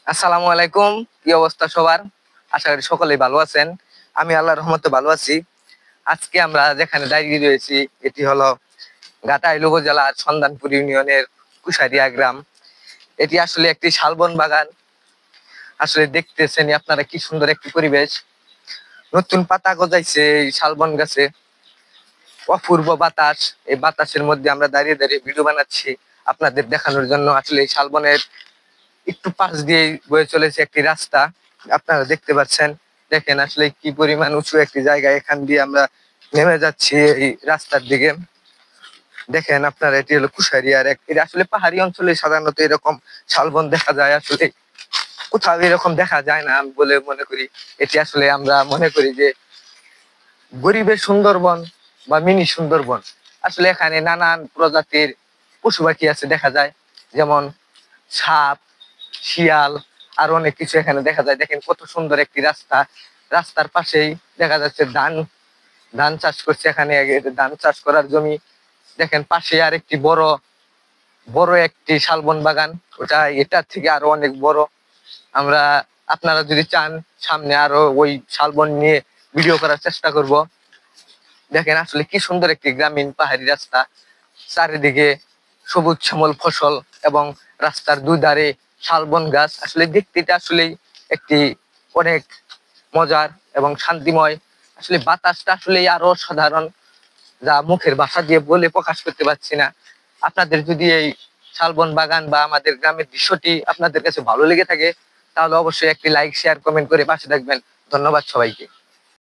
আসসালামু আলাইকুম। কি অবস্থা সবার? আশা করি সকলেই ভালো আছেন। আমি আল্লাহর রহমতে ভালো আছি। আজকে আমরা যেখানে দাঁড়িয়ে রয়েছি এটি হলো ঘাটাইল উপজেলার সন্ধানপুর ইউনিয়নের কুশারিয়া গ্রাম। এটি আসলে একটি শালবন বাগান। আসলে দেখতেছেন আপনারা কি সুন্দর একটি পরিবেশ। নতুন পাতা গজাইছে এই শালবন গাছে। অপূর্ব বাতাস। এই বাতাসের মধ্যে আমরা দাঁড়িয়ে দাঁড়িয়ে ভিডিও বানাচ্ছি আপনাদের দেখানোর জন্য। আসলে এই শালবনের একটু পাশ দিয়ে বয়ে চলেছে একটি রাস্তা, আপনারা দেখতে পাচ্ছেন। দেখেন আসলে কি পরিমাণ উঁচু একটি জায়গা, এখান দিয়ে আমরা নেমে যাচ্ছি এই রাস্তার দিকে। দেখেন আপনারা, এটি হলো কুশারিয়ার এটি আসলে পাহাড়ি অঞ্চলে সাধারণত এরকম শালবন দেখা যায়। আসলে কোথাও এরকম দেখা যায় না বলে মনে করি। এটি আসলে আমরা মনে করি যে গরিবের সুন্দরবন বা মিনি সুন্দরবন। আসলে এখানে নানান প্রজাতির পশু পাখি আছে দেখা যায়, যেমন সাপ, শিয়াল, আর অনেক কিছু এখানে দেখা যায়। দেখেন কত সুন্দর একটি রাস্তা। রাস্তার পাশেই দেখা যাচ্ছে ধান ধান চাষ করছে এখানে। ধান চাষ করার জমি। দেখেন পাশে আর একটি বড় বড় একটি শালবন বাগান, ওটা এটার থেকে আরো অনেক বড়। আমরা আপনারা যদি চান সামনে আরো ওই শালবন নিয়ে ভিডিও করার চেষ্টা করব। দেখেন আসলে কি সুন্দর একটি গ্রামীণ পাহাড়ি রাস্তা, চারিদিকে সবুজ শ্যামল ফসল এবং রাস্তার দুই ধারে শালবন গাছ। আসলে দেখতে এটা আসলে একটি অনেক মজার এবং শান্তিময়। আসলে বাতাসটা আসলে আরো সাধারণ, যা মুখের ভাষা দিয়ে বলে প্রকাশ করতে পারছি না। আপনাদের যদি এই শালবন বাগান বা আমাদের গ্রামের দৃশ্যটি আপনাদের কাছে ভালো লেগে থাকে, তাহলে অবশ্যই একটি লাইক, শেয়ার, কমেন্ট করে পাশে থাকবেন। ধন্যবাদ সবাইকে।